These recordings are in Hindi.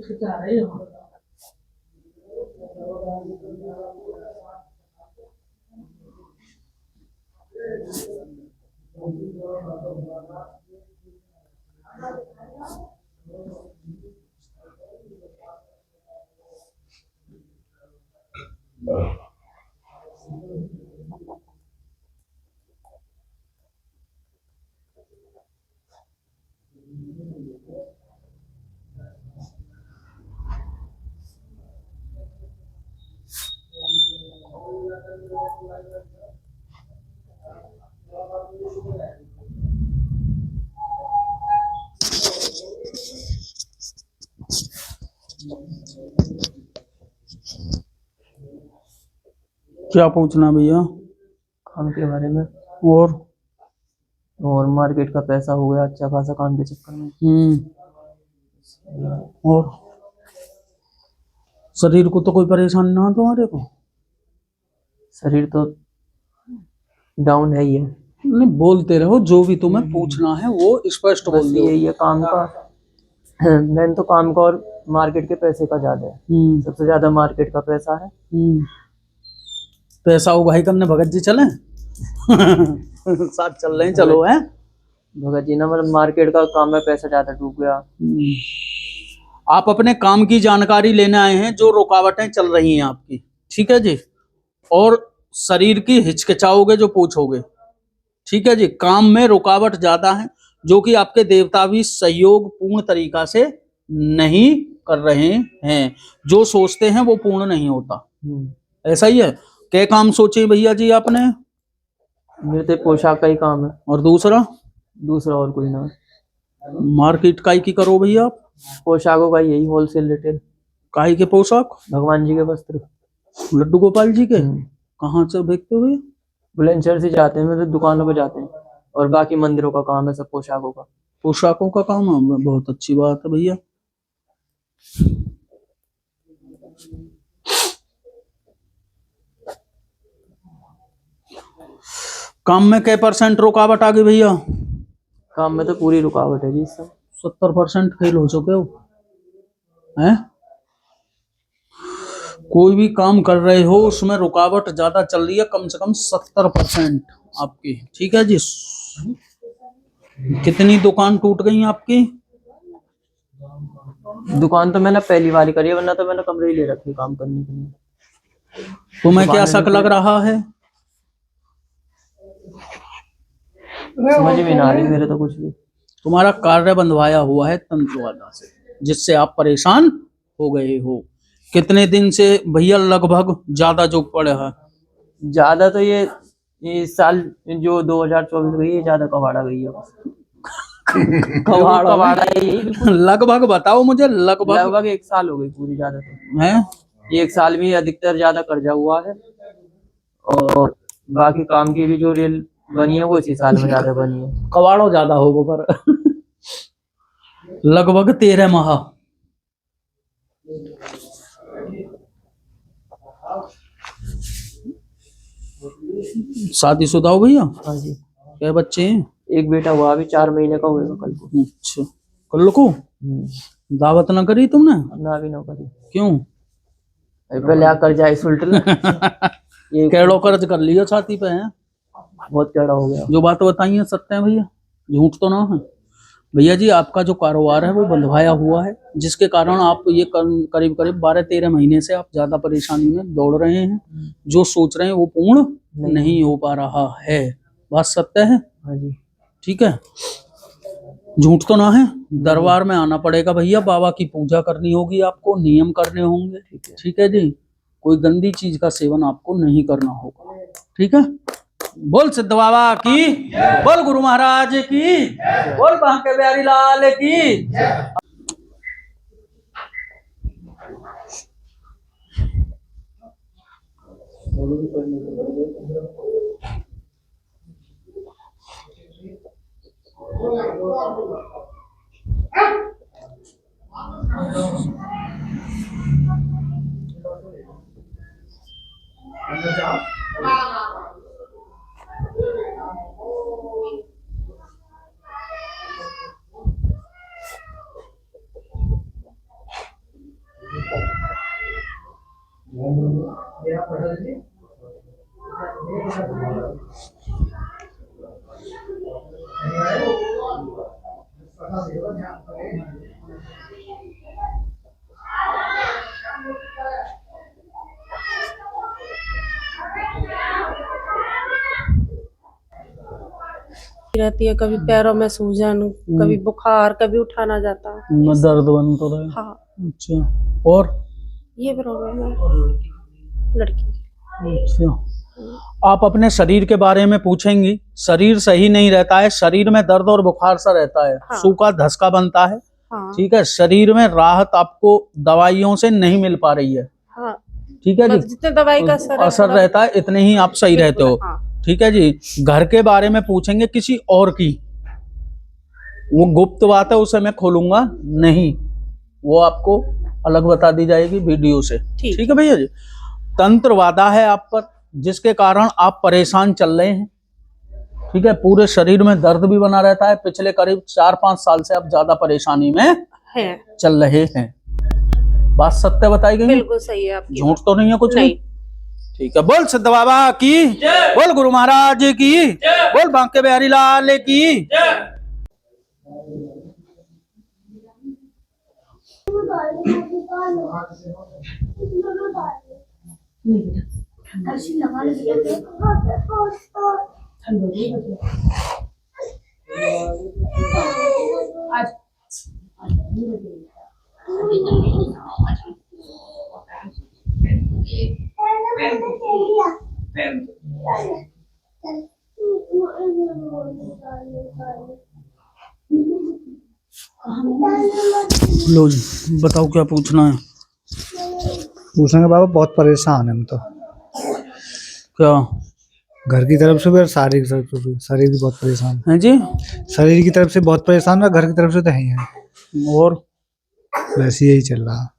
खिंचा रहे हो। क्या पूछना भैया? काम के बारे में और मार्केट का पैसा हो गया अच्छा खासा काम के चक्कर में। और शरीर को तो कोई परेशानी ना तुम्हारे को? शरीर तो डाउन है ही है। नहीं, बोलते रहो, जो भी तुम्हें पूछना है वो स्पष्ट बोल दो। यही है काम का। मैंने तो काम का और मार्केट के पैसे का ज्यादा है। सबसे ज्यादा मार्केट का पैसा है। पैसा उगाही करने भगत जी चले साथ चल रहे हैं, चलो है भगत जी ना, मतलब मार्केट का काम में पैसा ज्यादा डूब गया। आप अपने काम की जानकारी लेने आए हैं, जो रुकावटें चल रही हैं आपकी, ठीक है जी, और शरीर की हिचकिचाओगे जो पूछोगे, ठीक है जी। काम में रुकावट ज्यादा है, जो कि आपके देवता भी सहयोग पूर्ण तरीका से नहीं कर रहे हैं। जो सोचते हैं वो पूर्ण नहीं होता, ऐसा ही है। क्या काम सोचे भैया जी आपने? मेरे तो पोशाक का ही काम है। और दूसरा और कोई ना। मार्केट काई की करो भैया आप? पोशाकों का यही, होलसेल रिटेल। काई के पोशाक? भगवान जी के वस्त्र, लड्डू गोपाल जी के। कहाँ से बेचते हुए? बुलंदशहर से जाते हैं, मतलब दुकानों पे जाते हैं, और बाकी मंदिरों का काम है सब पोशाकों का। पोशाकों का काम है, बहुत अच्छी बात है भैया। काम में क्या % रुकावट आ गई भैया? काम में तो पूरी रुकावट है जी सब। 70% फेल हो चुके हो हैं? कोई भी काम कर रहे हो उसमें रुकावट ज्यादा चल रही है, कम से कम 70% आपकी, ठीक है जी। कितनी दुकान टूट गई आपकी? दुकान तो मैंने पहली बार ही करी है, वरना तो मैंने कमरे ही ले रखी काम करने के लिए। तुम्हें क्या शक लग रहा है? समझ में ना आ रही मेरे तो कुछ भी। तुम्हारा कार्य बंधवाया हुआ है तंत्रवादा से, जिससे आप परेशान हो गए हो। कितने दिन से भैया लगभग ज्यादा जो पड़े है? ज्यादा तो ये इस साल जो 2024 गई है, ज्यादा कबाड़ा गई है। कबाड़ा ही लगभग बताओ मुझे। लगभग 1 साल हो गई पूरी, ज्यादा तो है। 1 साल में अधिकतर ज्यादा कर्जा हुआ है, और बाकी काम की भी जो रेल बनी है वो इसी साल में ज्यादा बनी है। कबाड़ो ज्यादा होगो पर लगभग 13 माह। शादीशुदा हो भैया? हाँ जी। क्या बच्चे हैं? एक बेटा हुआ, अभी 4 महीने का होगा कल को। अच्छा, कल को दावत ना करी तुमने? ना भी ना करी। क्यों? पहले आकर जाए सुल्टन केड़ो कर्ज कर लियो छाती पे है। बहुत टेढ़ा हो गया। जो बात बताई है सत्य है भैया, झूठ तो ना है भैया जी। आपका जो कारोबार है वो बंधवाया हुआ है, जिसके कारण आप ये करीब करीब 12-13 महीने से आप ज्यादा परेशानी में दौड़ रहे हैं। जो सोच रहे हैं वो पूर्ण नहीं हो पा रहा है। बात सत्य है? हाँ जी। ठीक है, झूठ तो ना है। दरबार में आना पड़ेगा भैया, बाबा की पूजा करनी होगी, आपको नियम करने होंगे, ठीक है जी। कोई गंदी चीज का सेवन आपको नहीं करना होगा, ठीक है। बोल सिद्ध बाबा की, बोल गुरु महाराज की, बोल बांके बिहारी लाल की। रहती है, कभी पैरों में सूजन, कभी बुखार, कभी उठा ना जाता। दर्द बन तो रहे। हाँ, अच्छा, और ये प्रॉब्लम है लड़की। अच्छा, आप अपने शरीर के बारे में पूछेंगी। शरीर सही नहीं रहता है, शरीर में दर्द और बुखार सा रहता है, हाँ। सूखा धसका बनता है। हाँ, ठीक है, शरीर में राहत आपको दवाइयों से नहीं मिल पा रही है। हाँ, ठीक है जी, मतलब जितने दवाई का असर रहता है इतने ही आप सही रहते हो। हाँ। ठीक है जी, घर के बारे में पूछेंगे किसी और की, वो गुप्त बात है, उसे मैं खोलूंगा नहीं, वो आपको अलग बता दी जाएगी वीडियो से। ठीक है भैया जी। तंत्र वादा है आप पर, जिसके कारण आप परेशान चल रहे हैं। ठीक है, पूरे शरीर में दर्द भी बना रहता है। पिछले करीब 4-5 साल से आप ज्यादा परेशानी में है, चल रहे हैं। बात सत्य बताई गई? बिल्कुल सही है आपकी। झूठ तो नहीं है कुछ नहीं। ठीक है, बोल सिद्ध बाबा की, बोल गुरु महाराज की, बोल बांके बिहारी लाल की। लो जी, बताओ क्या पूछना है। पूछने के बाबा बहुत परेशान है हम तो, क्या घर की तरफ से भी और शारीरिक तरफ से भी। शरीर भी बहुत परेशान है जी? शरीर की तरफ से बहुत परेशान और घर की तरफ से तो है ही है, और वैसे यही चल रहा।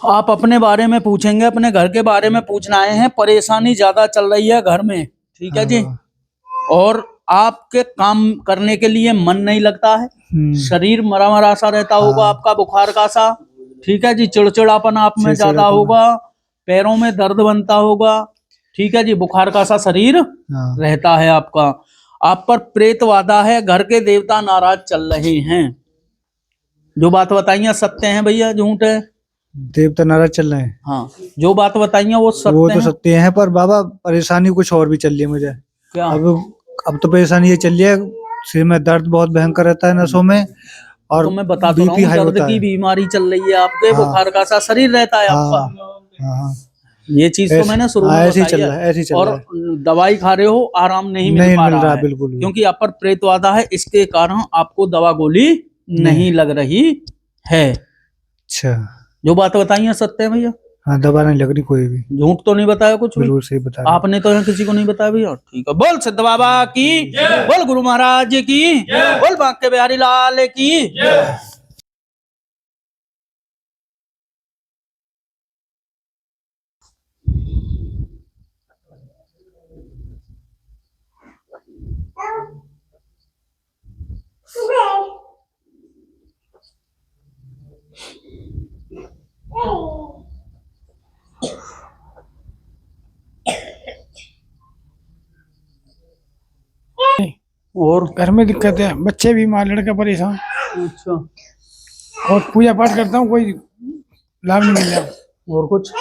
आप अपने बारे में पूछेंगे, अपने घर के बारे में पूछना आए हैं। परेशानी ज्यादा चल रही है घर में, ठीक है जी, और आपके काम करने के लिए मन नहीं लगता है, शरीर मरा मरा सा रहता होगा आपका, बुखार का सा। ठीक है जी, चिड़चिड़ापन आप में ज्यादा होगा, पैरों में दर्द बनता होगा। ठीक है जी, बुखार का सा शरीर रहता है आपका। आप पर प्रेत वादा है, घर के देवता नाराज चल रहे हैं। जो बात बताइए सत्य है भैया, झूठ है? देवता नाराज चल रहे हैं। हाँ, जो बात बताइए वो सत्य वो तो है। सत्य है, पर बाबा परेशानी कुछ और भी चल रही है मुझे। क्या? अब तो परेशानी ये चल रही है, सिर में दर्द बहुत भयंकर रहता है नसों में, और तो मैं बता तो रहा बीपी हूँ, हाई दर्द होता की है। बीमारी चल रही है आपके, बुखार का सा शरीर रहता है आपका। हाँ, ये चीज तो मैंने शुरू में ऐसे ही बताई चल रहा है, ऐसे ही चल और रहा है। दवाई खा रहे हो, आराम नहीं मिल पा रहा है, बिल्कुल भी। क्योंकि आप पर प्रेत वादा है, इसके कारण आपको दवा गोली नहीं लग रही है। अच्छा, जो बात बताई है सत्य है भैया? हाँ, दवा नहीं लग रही कोई भी। झूठ तो नहीं बताया कुछ भी? बिल्कुल सही बता रहे। आपने तो यहाँ किसी को नहीं बताया भैया। ठीक है, बोल सिद्ध बाबा की, बोल गुरु महाराज की, बोल बांके बिहारी लाल की। और घर में दिक्कत है, बच्चे बीमार, लड़का परेशान, अच्छा, और पूजा पाठ करता हूँ, कोई लाभ नहीं मिल रहा। और कुछ?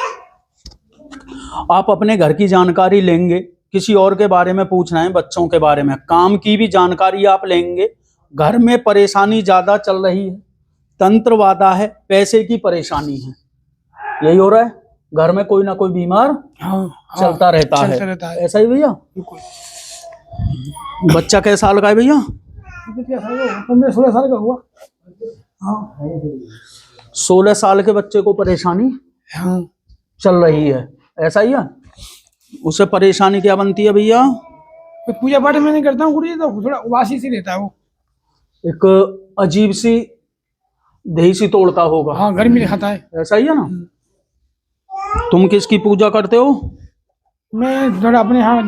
आप अपने घर की जानकारी लेंगे, किसी और के बारे में पूछना है, बच्चों के बारे में, काम की भी जानकारी आप लेंगे। घर में परेशानी ज्यादा चल रही है, तंत्र वादा है, पैसे की परेशानी है, यही हो रहा है। घर में कोई ना कोई बीमार चलता रहता है। ऐसा ही भैया? बच्चा कैसे साल का है भैया? 16 साल का हुआ। 16 साल के बच्चे को परेशानी चल रही है, ऐसा ही है? उसे परेशानी क्या बनती है भैया? पूजा पाठ में नहीं करता हूँ गुरुजी, तो थोड़ा उबासी सी रहता है वो, एक अजीब सी दही सी तोड़ता होगा। हाँ, गर्मी दिखाता है। ऐसा ही है ना? तुम किसकी पूजा करते हो? मैं थोड़ा अपने यहाँ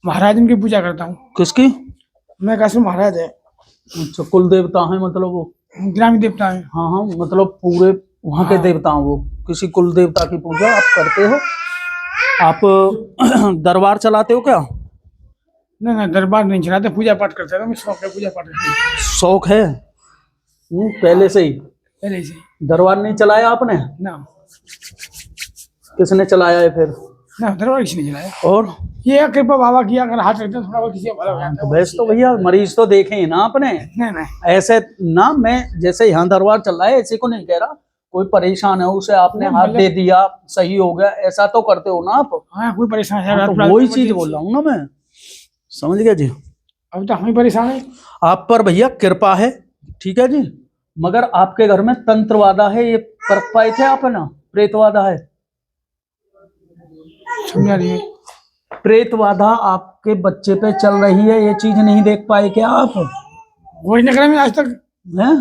महाराज की पूजा करता हूँ। किसकी? मैं कैसे महाराज है, अच्छा, कुल देवता है मतलब वो? ग्रामी देवता है। हाँ हाँ, मतलब पूरे वहाँ के देवता हैं वो। किसी कुल देवता की पूजा आप करते हो? आप दरबार चलाते हो क्या? ना ना दरबार नहीं चलाते, पूजा पाठ करते हैं, शौक है पूजा पाठ करते हैं शौक है पहले से ही। पहले से। दरबार नहीं चलाया आपने? ना किसने चलाया है फिर? ना दरबार किसी ने चलाया, और ये कृपा बाबा किया, अगर हाथ रखते हैं थोड़ा बहुत किसी का भला हो जाता है। वैसे तो भैया मरीज तो देखे हैं ना आपने, नहीं नहीं ऐसे ना, मैं जैसे यहाँ दरबार चल रहा है ऐसे को नहीं कह रहा, कोई परेशान है उसे आपने नहीं, हाथ मतलब- दे दिया सही हो गया, ऐसा तो करते हो ना आप। हाँ कोई परेशान है, हाँ, तो वही चीज बोल रहा हूँ ना मैं, समझ गया जी। अब तो हम ही परेशान है। आप पर भैया कृपा है, ठीक है जी, मगर आपके घर में तंत्रवादा है, ये परख पाए थे आप ना? प्रेतवादा है, समझा नहीं है। प्रेतवादा आपके बच्चे पे चल रही है, ये चीज नहीं देख पाए क्या आप? भोजनगर में आज तक हैं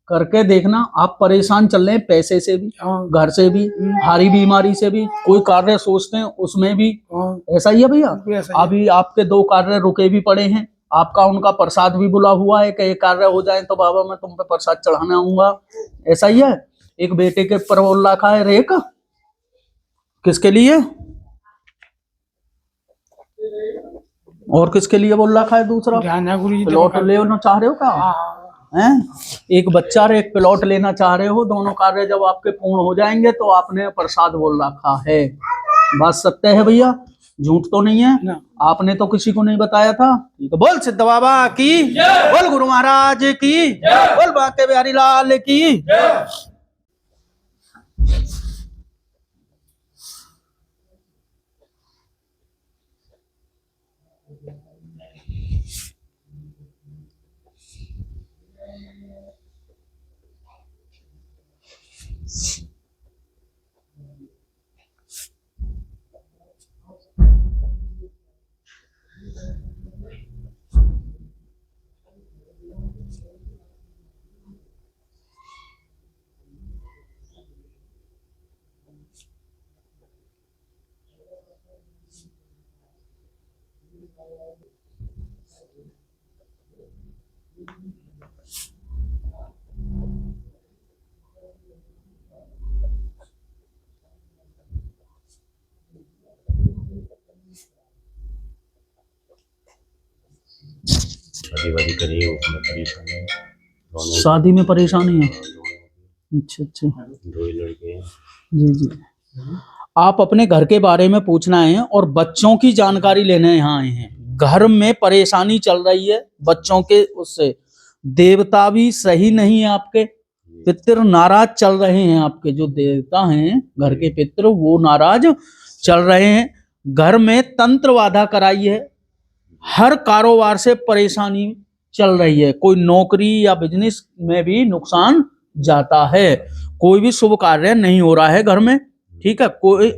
करके देखना, आप परेशान चल रहे हैं पैसे से भी, हाँ, घर से भी, हारी बीमारी से भी, कोई कार्य सोचते हैं उसमें भी, हाँ, ऐसा ही है भैया। कोई ऐसा ही है। अभी आपके 2 कार्य रुके भी पड़े हैं, आपका उनका प्रसाद भी बुला हुआ है कि ये कार्य हो जाए तो बाबा मैं तुम पे प्रसाद चढ़ाने आऊंगा, ऐसा ही है। एक बेटे के पर बोल रखा है रेक, किसके लिए और किसके लिए बोल रखा है? दूसरा ध्यान है गुरु जी। प्लॉट लेना चाह रहे हो क्या हैं? एक बच्चा और एक प्लॉट लेना चाह रहे हो, दोनों कार्य जब आपके पूर्ण हो जाएंगे तो आपने प्रसाद बोल रखा है। बात सत्य है भैया, झूठ तो नहीं है ना। आपने तो किसी को नहीं बताया था। ठीक है, बोल सिद्ध बाबा की, बोल गुरु महाराज की, बोल बांके बिहारी लाल की। शादी करिए उसमें परेशानी है, शादी में परेशानी है? अच्छा अच्छा, 2 ही लड़के हैं। जी जी। आप अपने घर के बारे में पूछना है और बच्चों की जानकारी लेने यहाँ आए हैं। घर में परेशानी चल रही है बच्चों के, उससे देवता भी सही नहीं है आपके, पितृ नाराज चल रहे हैं, आपके जो देवता हैं घर के पितृ वो नाराज चल रहे हैं। घर में तंत्र बाधा कराई है, हर कारोबार से परेशानी चल रही है, कोई नौकरी या बिजनेस में भी नुकसान जाता है, कोई भी शुभ कार्य नहीं हो रहा है घर में, ठीक है। कोई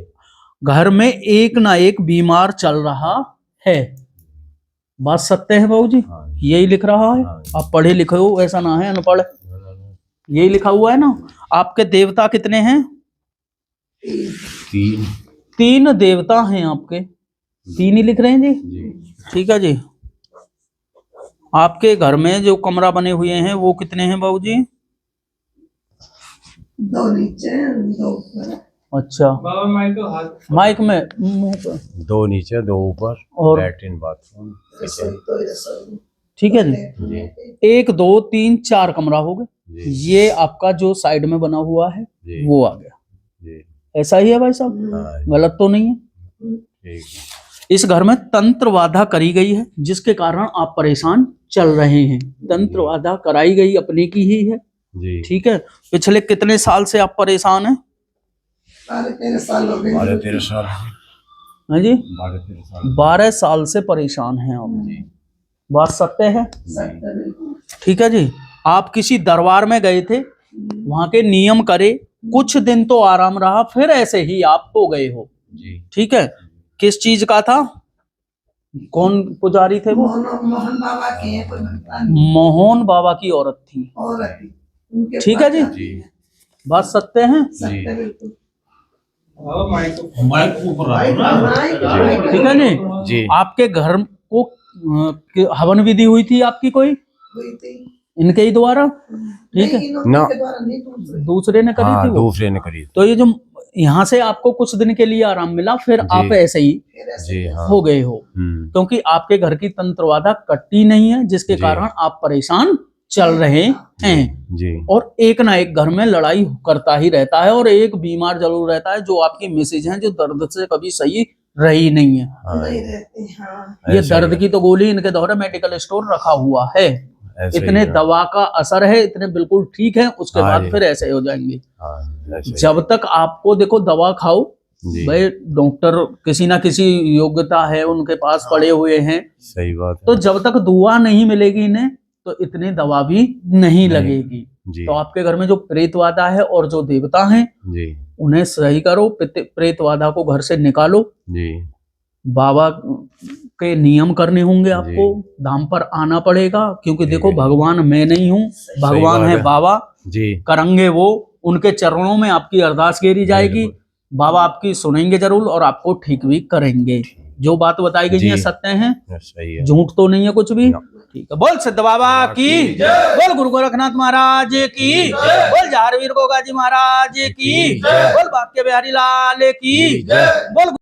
घर में एक ना एक बीमार चल रहा है। बात सत्य है बाबू जी, यही लिख रहा है। आप पढ़े लिखे हो, ऐसा ना है अनपढ़, यही लिखा हुआ है ना। आपके देवता कितने हैं? 3 देवता हैं आपके, 3 ही लिख रहे हैं जी, ठीक है जी। आपके घर में जो कमरा बने हुए हैं वो कितने हैं बाबू जी? 2 नीचे 2 ऊपर। अच्छा, माइक में मुंह पर। 2 नीचे 2 ऊपर, और लैट्रिन बाथरूम किचन। रसोई ठीक है जी। 1 2 3 4 कमरा हो गए। ये आपका जो साइड में बना हुआ है जी। वो आ गया जी। ऐसा ही है भाई साहब, हाँ, गलत तो नहीं है? ठीक। इस घर में तंत्र बाधा करी गई है जिसके कारण आप परेशान चल रहे हैं। तंत्र बाधा कराई गई अपने की ही है, जी। ठीक है। पिछले कितने साल से आप परेशान हैं? 12-13 साल हो गए। 12-13 साल। हाँ जी, 12-13 साल। 12 साल से परेशान हैं आप। बात सत्य है, बिल्कुल। ठीक है जी। आप किसी दरबार में गए थे, वहां के नियम करे, कुछ दिन तो आराम रहा, फिर ऐसे ही आप हो गए हो, जी। ठीक है। किस चीज का था? कौन पुजारी थे वो? मोहन बाबा की है, कोई भगवान नहीं। मोहन बाबा की औरत थी, औरत थी। उनके ठीक पास है जी। जाती है। बात सत्य है, सत्य बिल्कुल। ठीक है जी। जी। आपके घर को हवन विधि हुई थी आपकी कोई? हुई थी। इनके ही द्वारा, ठीक है। नहीं, इन्होंने ना। के द्वारा नहीं, दूसरे। दूसरे ने करी हाँ, थी वो। दूसरे ने करी। तो ये जो यहाँ से आपको कुछ दिन के लिए आराम मिला, फिर आप ऐसे ही फिर ऐसे जी हाँ। हो गए हो, क्योंकि आपके घर की तंत्रवादा कट्टी नहीं है, जिसके जी। कारण आप परेशान चल रहे हैं। जी और एक ना एक घर में लड़ाई करता ही रहता है, और एक बीमार जरूर रहता है, जो आपकी मिसेज हैं, जो दर्द से कभी सही रही नहीं है। हाँ, नहीं रहती, हाँ। ये ऐसा ही दर्द है। की तो गोली इनके दौरे मेडिकल स्टोर रखा हुआ है, ऐसा ही इतने है। दवा का असर है, इतने बिल्कुल ठीक है, उसके हाँ बाद जी। फिर ऐसे हो जाएंगे। हाँ, ऐसा ही जब तक आपको देखो दवा खाओ, जी। भाई डॉक्टर किसी ना किसी योग्यता है उनके पास पड़े हुए हैं, सही बात है। तो जब तक दुआ नहीं मिलेगी इन्हें, तो इतनी दवा भी नहीं लगेगी। जी तो आपके घर में जो प्रेतवादा है और जो देवता हैं, जी उन्हें सही करो, प्रेतवादा को घर से निकालो। जी बाबा के नियम करने होंगे आपको, धाम पर आना पड़ेगा, क्योंकि जी, देखो जी। भगवान मैं नहीं हूँ, भगवान बात है है। बाबा, जी करेंगे वो, उनके चरणों में आपकी अरदास घेरी जाएगी, बिल्कुल। बाबा आपकी सुनेंगे जरूर और आपको ठीक भी करेंगे। जो बात बताई गई है जी। सत्य है, सही है। झूठ तो नहीं है कुछ भी। ना। ठीक है, बोल सिद्ध बाबा की, बोल गुरु गोरखनाथ महाराज की, बोल झारवीर गोगाजी महाराज की, बोल बाके बिहारी लाल की, बोल